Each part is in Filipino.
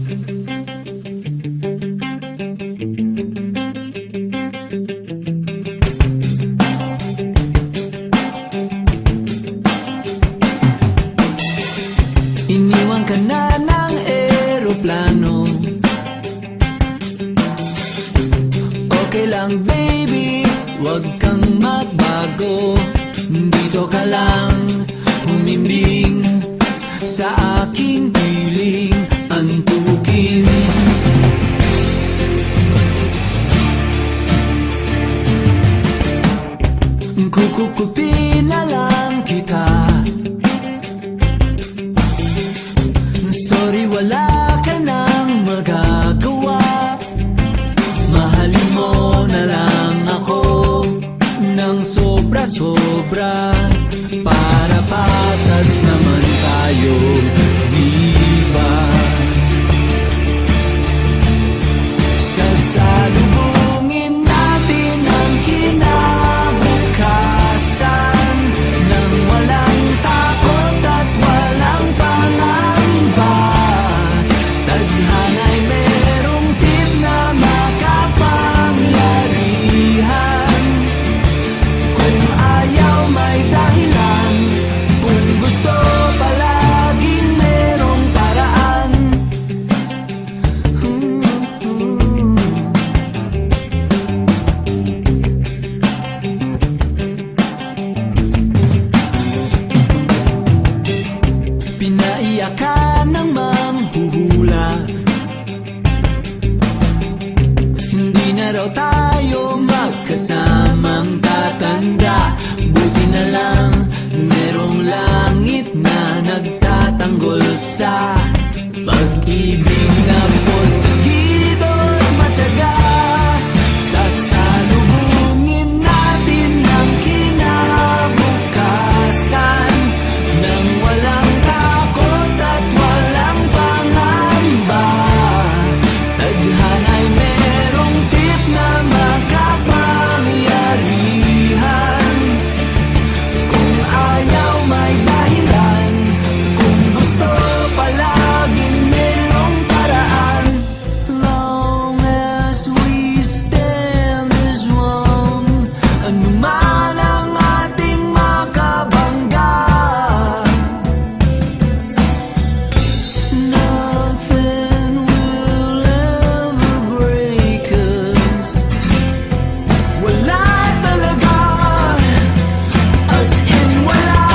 Iniwan ka na ng eroplano. Okay lang baby, wag kang magbago. Dito ka lang humimbing sa aking piling antukin. Kukupin na lang kita. Sorry, wala ka nang magagawa. Mahalin mo na lang ako ng sobra-sobra, para patas naman tayo, di ba? Sasalubungin natin ang kinabukasan nang walang takot at walang pangamba. Tadhana'y merong tip na makapangyarihan. Kung ayaw may dahilan, kung gusto palaging merong paraan. Pinaiyak ka ng manghuhula. Hindi na raw tayo magkasamang tatanda. Buti na lang merong langit na nagtatanggol sa pag-ibig na porsigido at matyaga. Sasalubungin natin ang kinabukasan nang walang takot at walang pangamba. Tadhana'y merong tip na makapangyarihan. Kung ayaw may dahilan, kung gusto palaging merong paraan. Long as we stand as one, anuman ang ating makabangga, nothing will ever break us. Wala talaga, as in wala.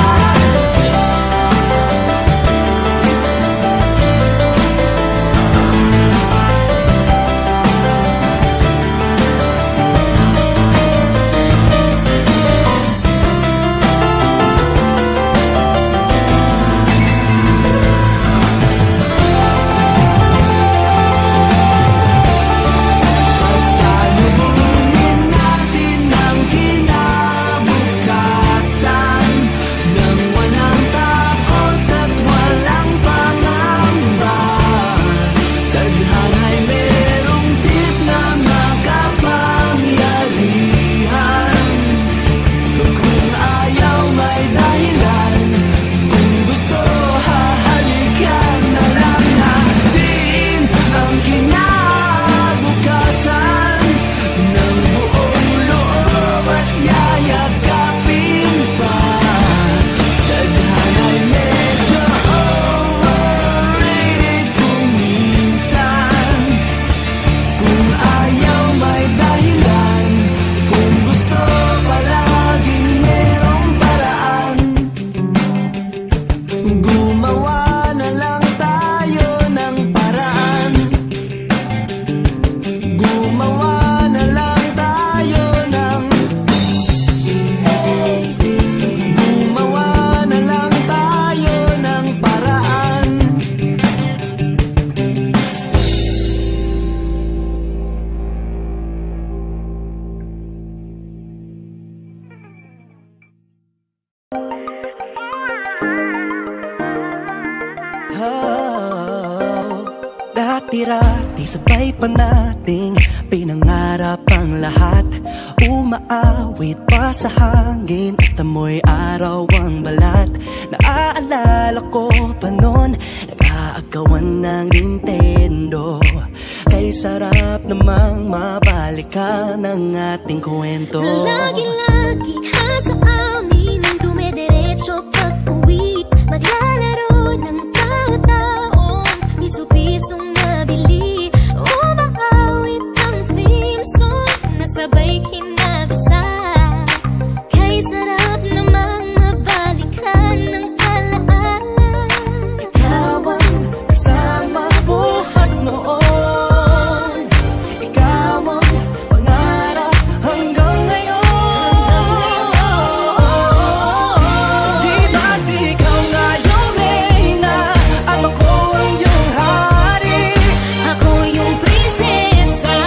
Sasalubungin natin ang kinabukasan nang walang takot at walang pangamba. Tadhana'y merong tip na makapangyarihan. Kung ayaw may dahilan, kung gusto hahalikan na lang natin ang kinabukasan ng buong loob at yayakapin pa. Tadhana'y medyo overrated kung minsan. Kung ayaw may dahilan, kung gusto palaging merong paraan. Gumawa na lang tayo ng paraan. Gumawa na lang tayo ng Gumawa na lang tayo ng paraan. Dati-rati sabay pa nating pinangarap ang lahat. Umaawit pa sa hangin at amoy araw ang balat. Naaalala ko pa noon, nag agawan ng Nintendo. Kay sarap namang mabalikan ang ating kwento. Lagi-lagi ka sa amin ang dumediretso pag-uwi. Maglalaro ng tao-taong piso-pisong nabili. Umaawit ang theme song na sabay kinabasa. Kay sarap namang mabalikan ng alaala. Ikaw ang kasama buhat noon. Ikaw ang pangarap hanggang ngayon. Di ba't ikaw nga yung reyna at ako ang iyong hari? Ako yung prinsesa,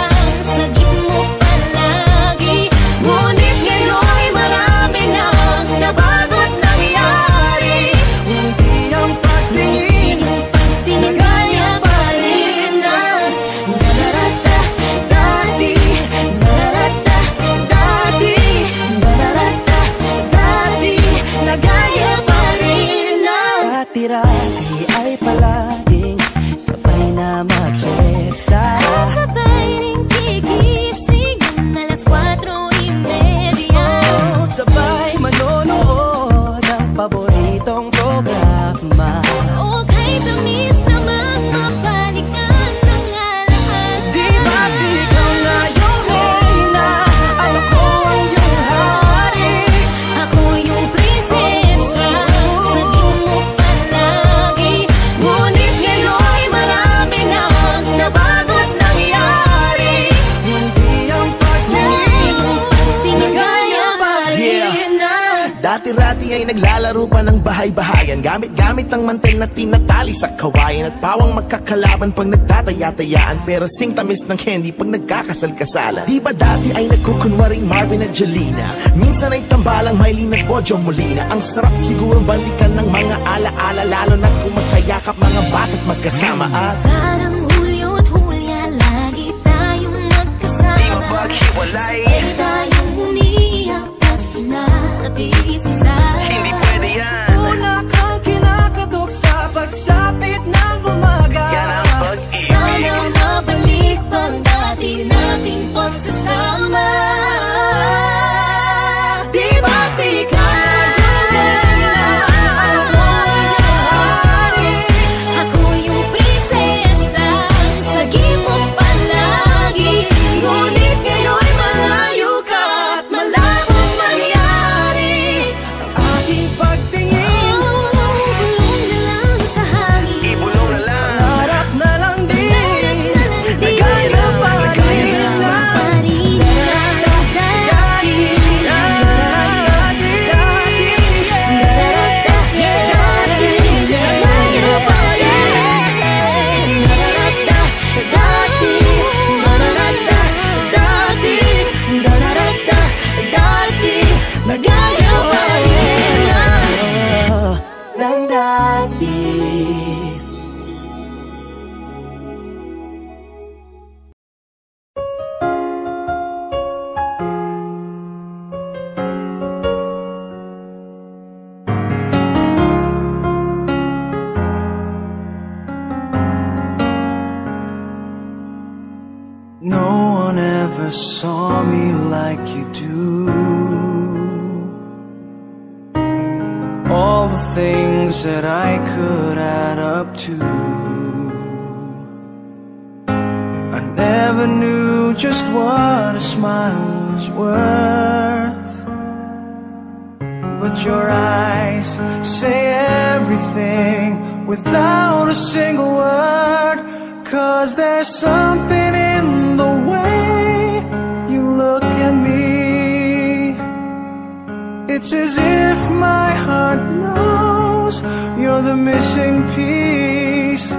sagip mo palagi. Ngunit ngayon'y marami nang nabago't nangyari. Hindi ang pagtingin na gaya pa rin na nararata dati, nararata dati, nararata dati, na gaya pa rin na dati-dati ay palaging sabay na mag-siesta. Sabay ring gigising ng alas 4:30. Oh, sabay manonood ng paboritong programa. O kahit tamis namang mabalikan ng alaala. Di ba't ikaw nga yung reyna at ako ang iyong hari? Ako yung prinsesa, sagip mo palagi. Ngunit ngayon'y marami nang nabago't nangyari. Hindi ang pagtingin na gaya pa rin na Dati-rati ay naglalaro pa ng bahay-bahayan, gamit-gamit ang mantel na tinatali sa kawayan, at pawang magkakalaban pag nagtataya-tayaan, pero sing tamis ng candy pag nagkakasal-kasalan. Di ba dati ay nagkukunwaring Marvin at Jelena? Minsan ay tambalang Mylene at Bojo Molina. Ang sarap siguro balikan ng mga ala-ala, lalo na kung magkayakap mga bata't magkasama. At Parang Hulyo't Hulya, lagi tayong magkasama. maghiwalay. Sabay tayong umiyak at inaabis isa. Hindi pwede yan. una kang kinakadok sa pagsapit ng umaga. Yan ang pag-ibig. Sana mabalik pang dati nating pagsasama. Di ba't ikaw Ako yung prinsesa, sagip mo palagi. Ngunit ngayon'y malayo ka at malabong mangyari. aking pagtingin? Bulong na lang sa hangin. Ibulong na lang. Harap na lang din na gaya pa rin na nagaya pa rin ng dati. No one ever saw me like you do. All the things that I could add up to, I never knew just what a smile was worth. But your eyes say everything without a single word. 'Cause there's something in the way you look at me. It's as if my heart knows you're the missing piece.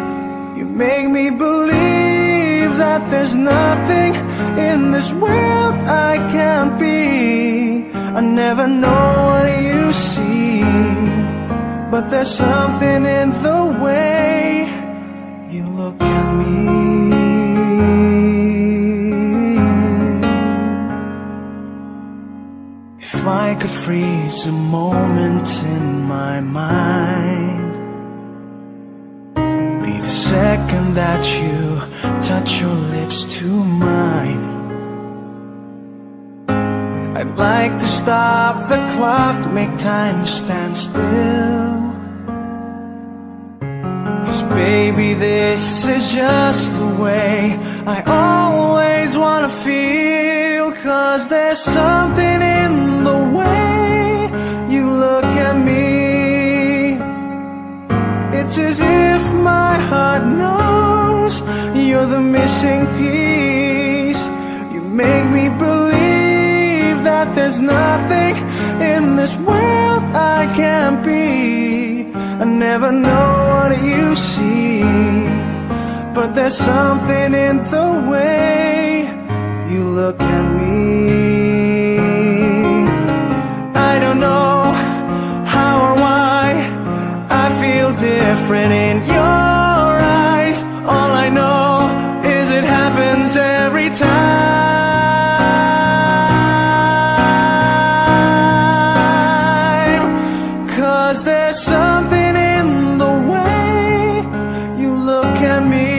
You make me believe that there's nothing in this world I can't be. I never know what you see, but there's something in the way you look at me. If I could freeze a moment in my mind, be the second that you touch your lips to mine. I'd like to stop the clock, make time stand still. 'Cause baby, this is just the way I always wanna feel. 'Cause there's something in the way you look at me. It's as if my heart knows you're the missing piece. You make me believe that there's nothing in this world I can't be. I never know what you see, but there's something in the way you look at me. I don't know how or why I feel different in your eyes. All I know is it happens every time. 'Cause there's something in the way you look at me.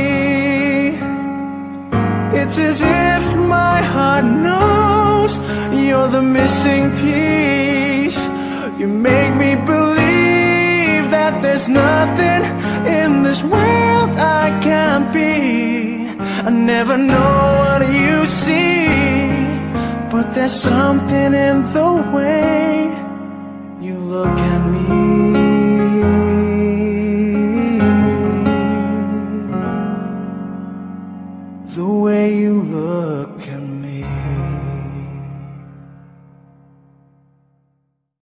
It's as if my heart knows you're the missing piece. You make me believe that there's nothing in this world I can't be. I never know what you see, but there's something in the way you look at me.